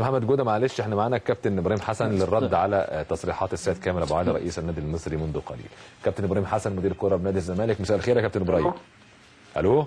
محمد جوده، معلش احنا معانا الكابتن ابراهيم حسن للرد على تصريحات السيد كامل ابو علي رئيس النادي المصري منذ قليل. كابتن ابراهيم حسن مدير كوره بنادي الزمالك، مساء الخير يا كابتن ابراهيم. الو.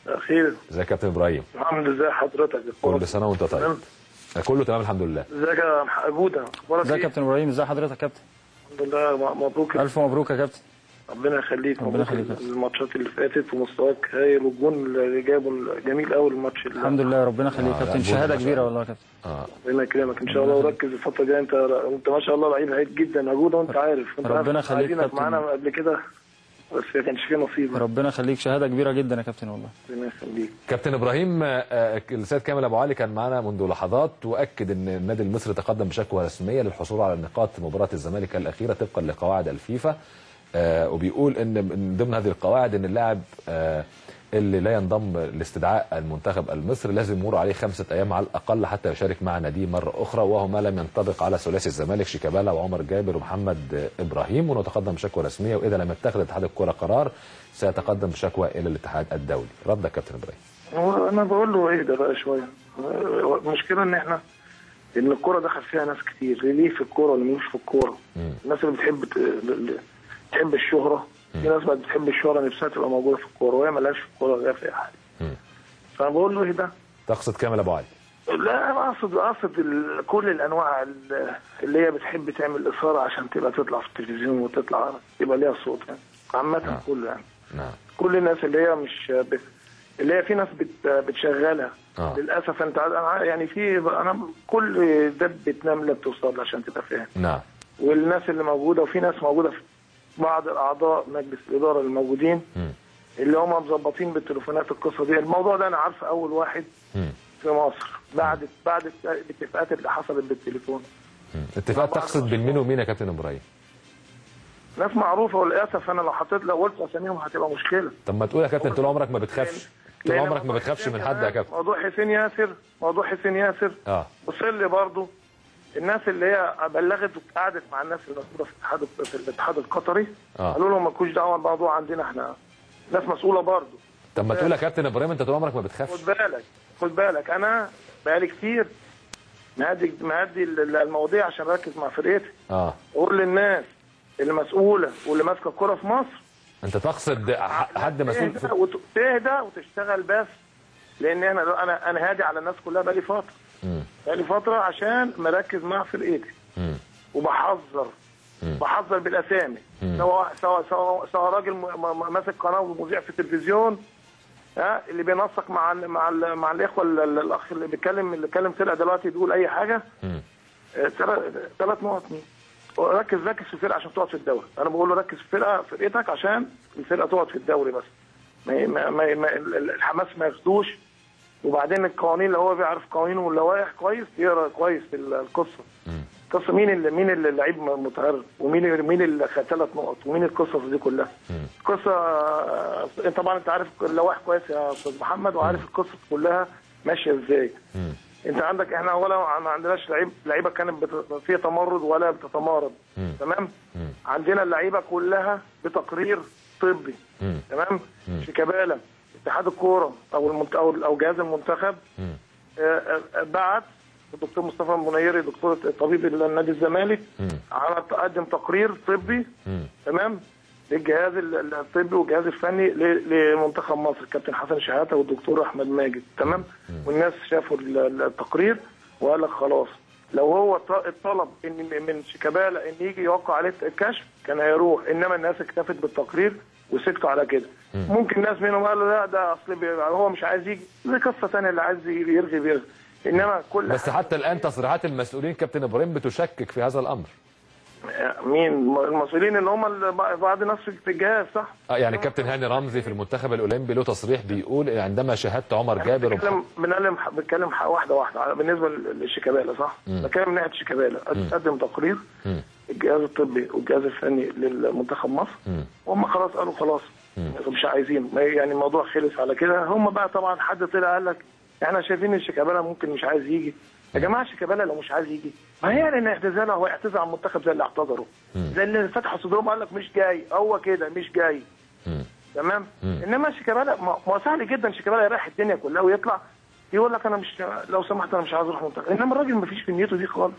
مساء الخير. ازيك يا كابتن ابراهيم؟ محمد ازي حضرتك؟ كل سنه وانت طيب. كله تمام الحمد لله. ازيك يا جوده؟ اخبارك ايه؟ ازيك يا كابتن ابراهيم؟ ازي حضرتك يا كابتن؟ الحمد لله. مبروك. الف مبروك يا كابتن. ربنا يخليك. ربنا يخليك. الماتشات اللي فاتت ومستواك هايل، والجون اللي جابه جميل قوي الماتش. الحمد لله ربنا يخليك يا كابتن، شهاده كبيره والله يا كابتن. ربنا يكرمك ان شاء الله، وركز الفتره الجايه. انت ما شاء الله لعيب هايل جدا يا جوده، وانت عارف. ربنا يخليك يا كابتن. معانا قبل كده بس ما كانش فيه نصيب. ربنا يخليك، شهاده كبيره جدا يا كابتن والله. ربنا يخليك. كابتن ابراهيم، السيد كامل ابو علي كان معنا منذ لحظات واكد ان النادي المصري تقدم بشكوى رسميه للحصول على نقاط مباراه الزمالك الاخيره طبقا لقواعد الفيفا، وبيقول ان من ضمن هذه القواعد ان اللاعب اللي لا ينضم لاستدعاء المنتخب المصري لازم يمر عليه 5 أيام على الاقل حتى يشارك مع ناديه مره اخرى، وهو ما لم ينطبق على ثلاثي الزمالك شيكابالا وعمر جابر ومحمد ابراهيم، وانه تقدم بشكوى رسميه، واذا لم يتخذ اتحاد الكره قرار سيتقدم بشكوى الى الاتحاد الدولي. ردك كابتن ابراهيم؟ هو انا بقول له اهدى بقى شويه. المشكله ان الكوره دخل فيها ناس كتير، ليه في الكوره واللي مش في الكوره. الناس اللي بتحب الشهره، في ناس بقت بتحب الشهره نفسها تبقى موجوده في الكوره، وهي مالهاش في الكوره ولا في اي حاجه. فانا بقول له اهدى. تقصد كامل ابو علي؟ لا، انا اقصد كل الانواع اللي هي بتحب تعمل اثاره عشان تبقى تطلع في التلفزيون وتطلع يبقى ليها صوت، يعني عامه كله يعني. كل الناس اللي هي مش اللي هي في ناس بتشغلها. للاسف انت يعني انا كل دبه نمله بتوصل عشان تبقى فاهم. والناس اللي موجوده، وفي ناس موجوده في بعض الاعضاء مجلس الاداره الموجودين اللي هم مظبطين بالتليفونات القصه دي. الموضوع ده انا عارفه اول واحد في مصر بعد الاتفاقات اللي حصلت بالتليفون. اتفاقات تقصد بين مين ومين يا كابتن ابراهيم؟ ناس معروفه، وللاسف انا لو قلت اساميهم هتبقى مشكله. طب ما تقول يا كابتن، طول عمرك ما بتخافش، طول عمرك ما بتخافش من حد يا كابتن. موضوع حسين ياسر وصل لي برضه. الناس اللي هي بلغت وقعدت مع الناس اللي موجوده في الاتحاد القطري، قالوا لهم مالكوش دعوه بالموضوع، عندنا احنا ناس مسؤوله برضه. طب ما تقول يا كابتن ابراهيم، انت طول عمرك ما بتخافش. خد بالك انا بقالي كتير مهدي المواضيع عشان اركز مع فرقتي. اقول للناس اللي مسؤوله واللي ماسكه الكوره في مصر، انت تقصد حد مسؤول تهدى وتشتغل بس، لان انا هادي على الناس كلها بقالي فتره عشان مركز مع فرقتي وبحذر بالاسامي. سواء راجل ماسك قناه ومذيع في التلفزيون اللي بينسق مع الاخوه، الاخ اللي بيتكلم طلع دلوقتي بيقول اي حاجه. 3 نقط. ركز في الفرقه عشان تقعد في الدوري. انا بقول له ركز في فرقتك عشان الفرقه تقعد في الدوري بس. ما الحماس ما ياخدوش. وبعدين القوانين اللي هو بيعرف قوانينه واللوائح كويس، يقرا كويس القصه. قصه مين اللعيب متهرب، ومين اللي خد 3 نقط، ومين القصص دي كلها. قصه طبعا انت عارف اللوائح كويس يا استاذ محمد، وعارف القصه كلها ماشيه ازاي. انت عندك، احنا اولا ما عندناش لعيبه كانت فيها تمرد ولا بتتمارض. تمام. عندنا اللعيبه كلها بتقرير طبي. تمام. شيكابالا اتحاد الكوره او جهاز المنتخب بعت الدكتور مصطفى المنيري دكتور طبيب النادي الزمالك على تقدم تقرير طبي. تمام. للجهاز الطبي والجهاز الفني لمنتخب مصر، الكابتن حسن شحاته والدكتور احمد ماجد. تمام. والناس شافوا التقرير وقال لك خلاص، لو هو الطلب من شيكابالا ان يجي يوقع عليه الكشف كان هيروح، انما الناس اكتفت بالتقرير وسكتوا على كده. ممكن ناس منهم قالوا لا ده اصل هو مش عايز يجي، دي قصه ثانيه، اللي عايز يرغي. انما بس حتى الان تصريحات المسؤولين كابتن ابراهيم بتشكك في هذا الامر. مين المسؤولين؟ اللي هم بعض الناس في الجهاز، صح؟ يعني كابتن هاني رمزي في المنتخب الاولمبي له تصريح بيقول عندما شاهدت عمر جابر بنتكلم واحده بالنسبه للشيكابالا، صح؟ بتكلم من ناحيه شيكابالا قدم تقرير الجهاز الطبي والجهاز الفني للمنتخب مصر، وهم خلاص قالوا خلاص مش عايزين، يعني الموضوع خلص على كده. هم بقى طبعا حد طلع قال لك احنا شايفين ان شيكابالا ممكن مش عايز يجي. يا جماعه شيكابالا لو مش عايز يجي، ما هي لان اعتزاله، هو اعتزل عن المنتخب زي اللي اعتذروا، زي اللي فتحوا صدرهم قال لك مش جاي، هو كده مش جاي. تمام. انما شيكابالا ما هو سهل جدا شيكابالا يريح الدنيا كلها ويطلع يقول لك انا مش، لو سمحت انا مش عايز اروح منتخب، انما الراجل ما فيش في نيته دي خالص.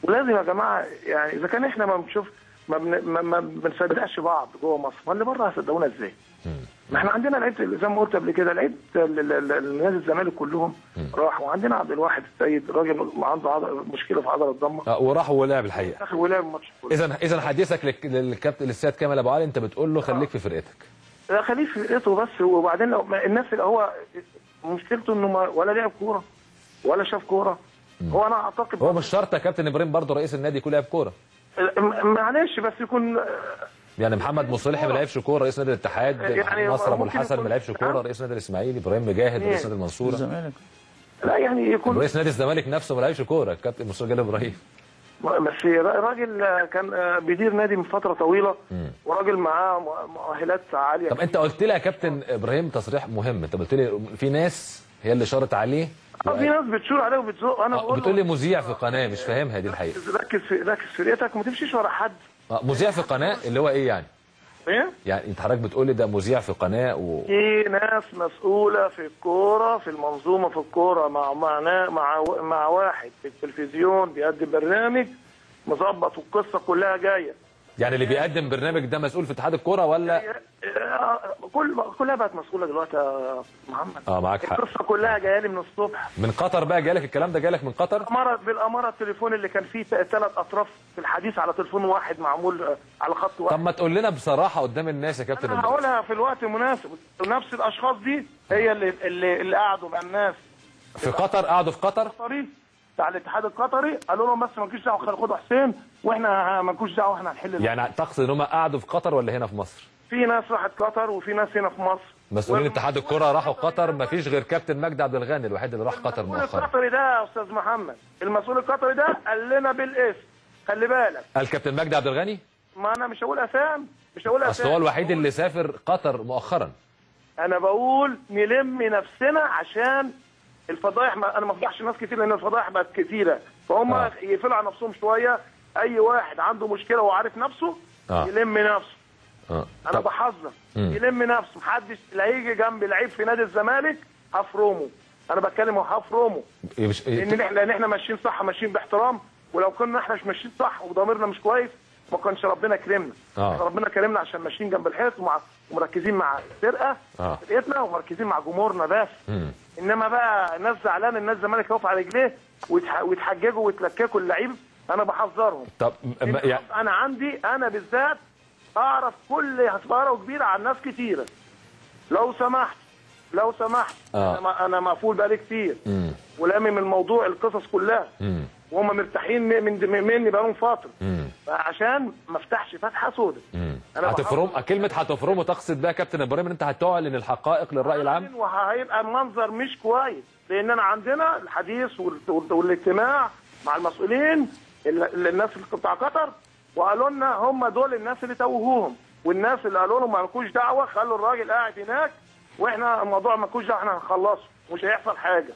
ولازم يا جماعه يعني اذا كان احنا ما بنشوف ما بنصدقش بعض جوه مصر، ما اللي بره هيصدقونا ازاي؟ ما احنا عندنا لعيبه زي ما قلت قبل كده، لعيبه نادي الزمالك كلهم راحوا، وعندنا عبد الواحد السيد راجل عنده مشكله في عضله الضمه وراح ولعب الحقيقه. اخر ولعب الماتش كله. اذا حديثك للكابتن للسيد كامل ابو علي، انت بتقول له خليك في فرقتك. لا خليك في فرقته بس. وبعدين لو الناس اللي هو مشكلته انه ولا لعب كوره ولا شاف كوره. هو انا اعتقد هو مش شرط يا كابتن ابراهيم برضه رئيس النادي يكون لاعب كوره. معلش بس يكون يعني محمد مصلحي ما لعبش كوره رئيس نادي الاتحاد، يعني نصر ابو الحسن ما لعبش كوره رئيس نادي الاسماعيلي، ابراهيم مجاهد رئيس نادي المنصوره الزمالك. لا يعني يكون رئيس نادي الزمالك نفسه ما لعبش كوره الكابتن مصطفى جلال ابراهيم. بس راجل كان بيدير نادي من فتره طويله وراجل معاه مؤهلات عاليه. طب انت قلت لي يا كابتن ابراهيم تصريح مهم، انت قلت لي في ناس هي اللي شارت عليه في ناس بتشور عليه وبتزق. انا بتقول لي مذيع في قناه، مش فاهمها دي الحقيقه. ركز في فرقتك وما تمشيش ورا حد. مذيع في قناه اللي هو ايه يعني؟ ايه؟ يعني انت حضرتك بتقول لي ده مذيع في قناه في ناس مسؤوله في الكوره، في المنظومه في الكوره، مع واحد في التلفزيون بيقدم برنامج مظبط والقصه كلها جايه. يعني اللي بيقدم برنامج ده مسؤول في اتحاد الكوره ولا؟ كلها بقت مسؤوله دلوقتي يا محمد. معاك حق. القصه كلها جايه لي من الصبح. من قطر بقى جالك الكلام ده؟ جالك من قطر؟ بالاماره التليفون اللي كان فيه 3 اطراف في الحديث على تليفون واحد معمول على خط واحد. طب ما تقول لنا بصراحه قدام الناس يا كابتن. انا هقولها في الوقت المناسب. نفس الاشخاص دي هي اللي قعدوا مع الناس في قطر، قعدوا في قطر بتاع الاتحاد القطري، قالوا لهم بس مالكوش دعوه، خدوا حسين واحنا مالكوش دعوه، احنا هنحل. يعني تقصد ان هم قعدوا في قطر ولا هنا في مصر؟ في ناس راحت قطر وفي ناس هنا في مصر. مسؤولين اتحاد الكره راحوا قطر، ما فيش غير كابتن مجدي عبد الغني الوحيد اللي راح قطر مؤخرا. المسؤول القطري ده يا استاذ محمد، المسؤول القطري ده قال لنا بالاسم، خلي بالك. قال كابتن مجدي عبد الغني؟ ما انا مش هقول اسام، اصل هو الوحيد اللي سافر قطر مؤخرا. انا بقول نلم نفسنا عشان الفضايح، انا ما افضحش ناس كتير لان الفضايح بقت كتيره، فهم يقفلوا على نفسهم شويه. اي واحد عنده مشكله وعارف نفسه يلم نفسه. انا بحذر يلم نفسه، محدش لا يجي جنب لعيب في نادي الزمالك هفرمه. انا بتكلم هفرمه لان احنا ماشيين صح، ماشيين باحترام، ولو كنا احنا مش ماشيين صح وضميرنا مش كويس ما كانش ربنا كرمنا. ربنا كرمنا عشان ماشيين جنب الحيط ومركزين مع الفرقه فرقتنا ومركزين مع جمهورنا بس. انما بقى الناس زعلانه، الناس الزمالك يقف على رجليه ويتحججوا ويتلككوا اللعيب، انا بحذرهم. طب انا عندي انا بالذات اعرف كل صغيره وكبيره عن ناس كتيره. لو سمحت انا مقفول بقالي كتير ولامم الموضوع القصص كلها وهم مرتاحين مني بقالهم فتره عشان ما افتحش فتحه سوداء. هتفرم كلمه هتفرمه، تقصد بها كابتن ابراهيم ان انت هتعلن الحقائق للراي العام؟ وهيبقى المنظر مش كويس لان انا عندنا الحديث والاجتماع مع المسؤولين الناس بتاع قطر، وقالوا لنا هم دول الناس اللي توهوهم، والناس اللي قالوا لهم مالكوش دعوه خلوا الراجل قاعد هناك واحنا الموضوع مالكوش دعوه، احنا هنخلصه مش هيحصل حاجه.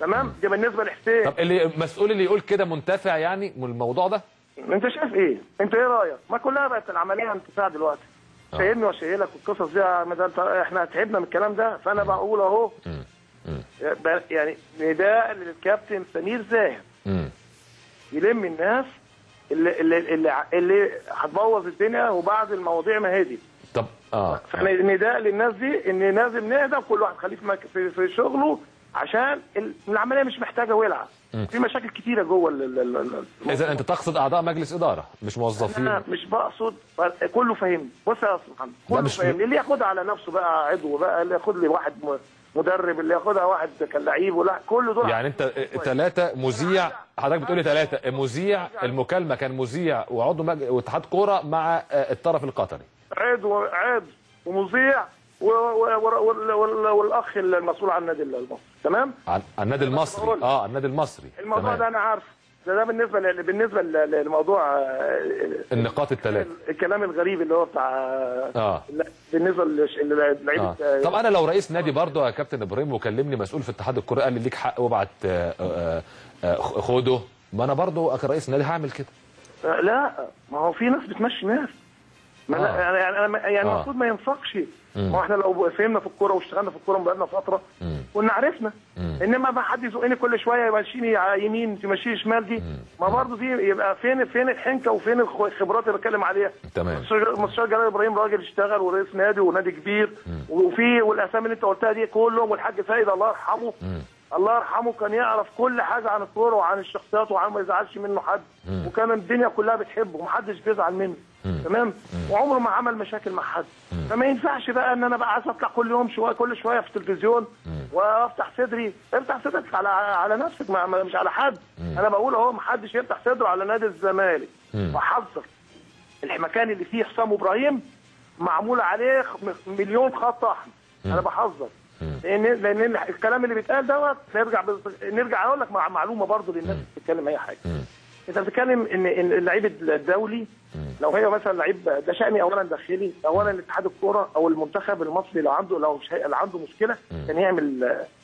تمام؟ دي بالنسبه لحسين. طب المسؤول اللي يقول كده منتفع يعني من الموضوع ده؟ انت شايف ايه؟ انت ايه رايك؟ ما كلها بقت العمليه انتفاع دلوقتي. شايلني وشايلك والقصص دي، احنا تعبنا من الكلام ده، فانا بقول اهو يعني نداء للكابتن سمير زاهر يلم الناس اللي هتبوظ الدنيا وبعد المواضيع ما هدي. طب فنداء للناس دي ان لازم نهدى وكل واحد خليه في شغله عشان العمليه مش محتاجه ولعه. في مشاكل كتيره جوه اذا انت تقصد اعضاء مجلس اداره مش موظفين؟ انا مش بقصد، كله فاهمني. بص يا استاذ محمد، كله فاهمني. اللي ياخدها على نفسه بقى عضو بقى، اللي ياخد لي واحد مدرب، اللي ياخدها واحد كان لعيب، ولا كل دول. يعني انت 3 مذيع، حضرتك بتقولي 3 مذيع، المكالمه كان مذيع وعضو واتحاد كوره مع الطرف القطري. عضو ومذيع والاخ المسؤول عن النادي المصري. تمام؟ عن النادي المصري. النادي المصري. الموضوع ده انا عارف. ده بالنسبه للموضوع النقاط ال3. الكلام الغريب اللي هو بتاع بالنسبه للعيبه. طب انا لو رئيس نادي برضه يا كابتن ابراهيم وكلمني مسؤول في اتحاد الكوره قال لي ليك حق وابعت خده، ما انا برضه كرئيس نادي هعمل كده. لا، ما هو في ناس بتمشي ناس. يعني المفروض ما ينفقش. ما احنا لو فهمنا في الكوره واشتغلنا في الكوره بقالنا فتره كنا عرفنا. انما ما حد يزقني كل شويه يمشيني يمين تمشيني شمال دي ما برضه دي يبقى فين الحنكه وفين الخبرات اللي بتكلم عليها. تمام. مستشار جلال ابراهيم راجل اشتغل ورئيس نادي ونادي كبير والاسامي اللي انت قلتها دي كلهم والحاج سيد الله يرحمه. الله يرحمه كان يعرف كل حاجه عن الكوره وعن الشخصيات وعن ما يزعلش منه حد وكان الدنيا كلها بتحبه ومحدش بيزعل منه. تمام. وعمره ما عمل مشاكل مع حد. فما ينفعش بقى ان انا بقى عايز اطلع كل يوم كل شويه في التلفزيون وافتح صدري. افتح صدرك على نفسك مش على حد. انا بقول اهو ما حدش يفتح صدره على نادي الزمالك. بحذر المكان اللي فيه حسام ابراهيم معمول عليه مليون خط احمر. انا بحذر لان الكلام اللي بيتقال دوت نرجع اقول لك معلومه برضه للناس بتتكلم اي حاجه. انت بتتكلم ان اللعيب الدولي لو هي مثلا لعيب ده شأني اولا داخلي. اولا الاتحاد الكوره او المنتخب المصري لو عنده مشكله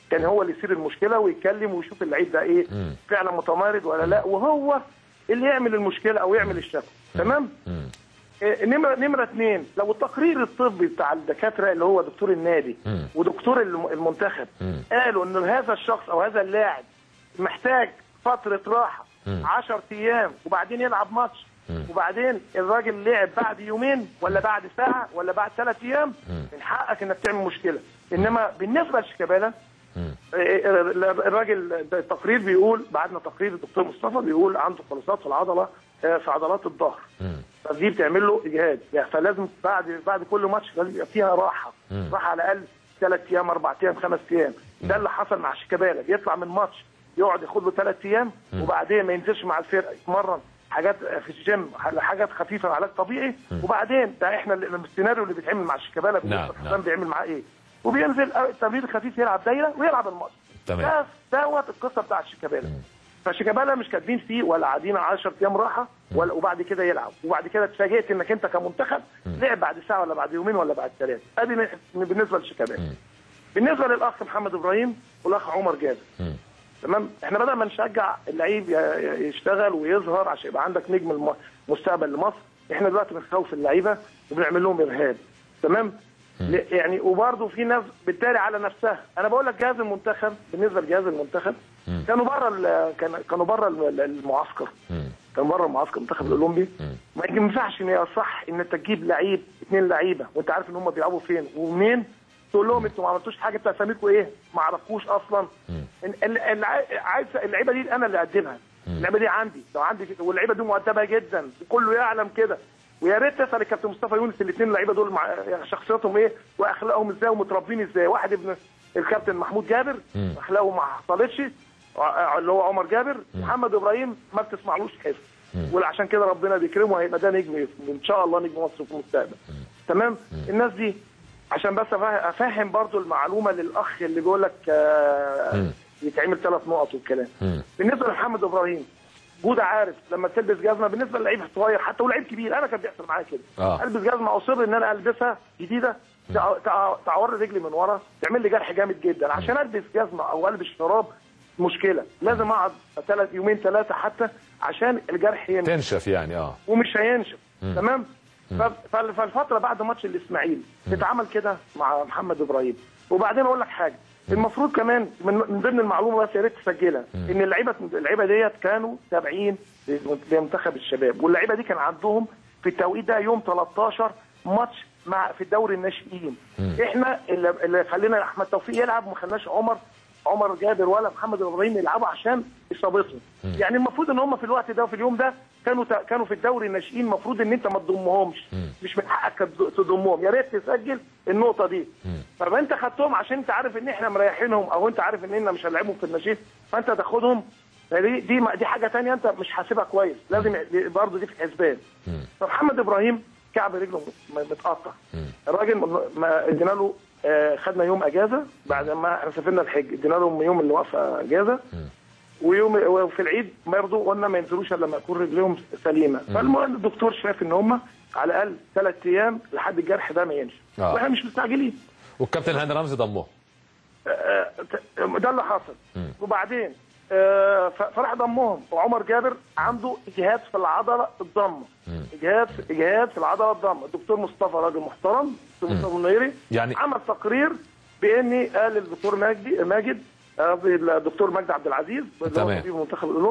كان هو اللي يثير المشكله ويتكلم ويشوف اللعيب ده ايه فعلا متمرد ولا لا وهو اللي يعمل المشكله او يعمل الشكوى. تمام. نمرة 2 لو التقرير الطبي بتاع الدكاتره اللي هو دكتور النادي ودكتور المنتخب قالوا ان هذا الشخص او هذا اللاعب محتاج فتره راحه 10 ايام وبعدين يلعب ماتش وبعدين الراجل لعب بعد يومين ولا بعد ساعه ولا بعد 3 ايام من حقك انك تعمل مشكله. انما بالنسبه لشيكابالا الراجل التقرير بيقول بعدنا تقرير الدكتور مصطفى بيقول عنده خلصات في العضله في عضلات الظهر. فدي بتعمل له اجهاد يعني فلازم بعد كل ماتش لازم يبقى فيها راحه على الاقل 3 ايام 4 ايام 5 ايام. ده اللي حصل مع شيكابالا بيطلع من ماتش يقعد ياخد له 3 ايام وبعدين ما ينزلش مع الفرقه يتمرن حاجات في الجيم حاجات خفيفه علاج طبيعي وبعدين ده احنا السيناريو اللي بيتعمل مع شيكابالا حسام بيعمل معاه ايه وبينزل التمرين الخفيف يلعب دايره ويلعب الماتش. تمام. دوت القصه بتاعت شيكابالا. فشيكابالا مش كاتبين فيه ولا قاعدين 10 ايام راحه وبعد كده يلعب وبعد كده اتفاجئت انك انت كمنتخب لعب بعد ساعه ولا بعد يومين ولا بعد 3. ادي بالنسبه لشيكابالا. بالنسبه للاخ محمد ابراهيم والاخ عمر جابر تمام. احنا بدل ما نشجع اللعيب يشتغل ويظهر عشان يبقى عندك نجم المستقبل لمصر احنا دلوقتي بنخوف اللعيبه وبنعمل لهم ارهاب. تمام. يعني وبرضه في ناس بتداري على نفسها. انا بقول لك جهاز المنتخب بالنسبه لجهاز المنتخب كانوا بره المعسكر. كانوا بره المعسكر المنتخب الاولمبي. ما ينفعش ان يصح ان انت تجيب لعيب 2 لعيبه وانت عارف ان هم بيلعبوا فين ومنين تقول لهم انتوا ما عملتوش حاجه انتوا اساميكم ايه ما اعرفوش اصلا. عايز اللعيبه دي انا اللي اقدمها. اللعيبه دي عندي لو عندي واللعيبه دي مؤدبه جدا وكله يعلم كده. ويا ريت تسال الكابتن مصطفى يونس الاثنين اللعيبه دول شخصياتهم ايه واخلاقهم ازاي ومتربين ازاي. واحد ابن الكابتن محمود جابر اخلاقه ما حصلتش اللي هو عمر جابر. محمد ابراهيم ما بتسمعلوش حس وعشان كده ربنا بيكرمه هيبقى ده نجم ان شاء الله نجم مصر في المستقبل. تمام. الناس دي عشان بس افهم برضو المعلومه للاخ اللي بيقول لك يتعمل 3 نقط والكلام. بالنسبه لمحمد ابراهيم جوده عارف لما تلبس جزمه بالنسبه للعيب صغير حتى ولعيب كبير انا كان بيحصل معايا كده. البس جزمه اصر ان انا البسها جديده تعور رجلي من ورا تعمل لي جرح جامد جدا. عشان البس جزمه او البس شراب مشكله لازم اقعد 3 يومين 3 حتى عشان الجرح تنشف يعني ومش هينشف. تمام. فالفتره بعد ماتش الاسماعيلي اتعمل كده مع محمد ابراهيم. وبعدين اقول لك حاجه المفروض كمان من ضمن المعلومه بس يا ريت تسجلها ان اللعيبه ديت كانوا تابعين لمنتخب الشباب واللعيبه دي كان عندهم في التوقيت ده يوم 13 ماتش في الدوري الناشئين. احنا اللي خلينا احمد توفيق يلعب وما خلناش عمر جابر ولا محمد ابراهيم يلعبوا عشان اصابتهم. يعني المفروض ان هم في الوقت ده وفي اليوم ده كانوا في الدوري الناشئين. المفروض ان انت ما تضمهمش مش من حقك تضمهم. يا ريت تسجل النقطه دي. فانت خدتهم عشان انت عارف ان احنا مريحينهم او انت عارف ان احنا مش هنلعبهم في الناشئين فانت تاخدهم. دي حاجه ثانيه انت مش حاسبها كويس. لازم برضه دي في الحسبان. فمحمد ابراهيم كعب رجله متقطع. الراجل ادينا له خدنا يوم اجازه بعد ما احنا سافرنا الحج ادينا لهم يوم اللي واقفه اجازه وفي العيد برضه قلنا ما ينزلوش الا لما يكون رجليهم سليمه. فالمهم الدكتور شاف ان هم على الاقل 3 ايام لحد الجرح ده ما ينشف. واحنا مش مستعجلين. والكابتن هاني رمزي ضمهم. ده اللي حصل. وبعدين فراح ضمهم. وعمر جابر عنده اجهاد في العضله الضمه، اجهاد في العضله الضمه. الدكتور مصطفى راجل محترم، الدكتور مصطفى المنيري يعني عمل تقرير باني قال للدكتور ماجد قصدي الدكتور مجدي عبد العزيز اللي هو طبيب المنتخب الاولمبي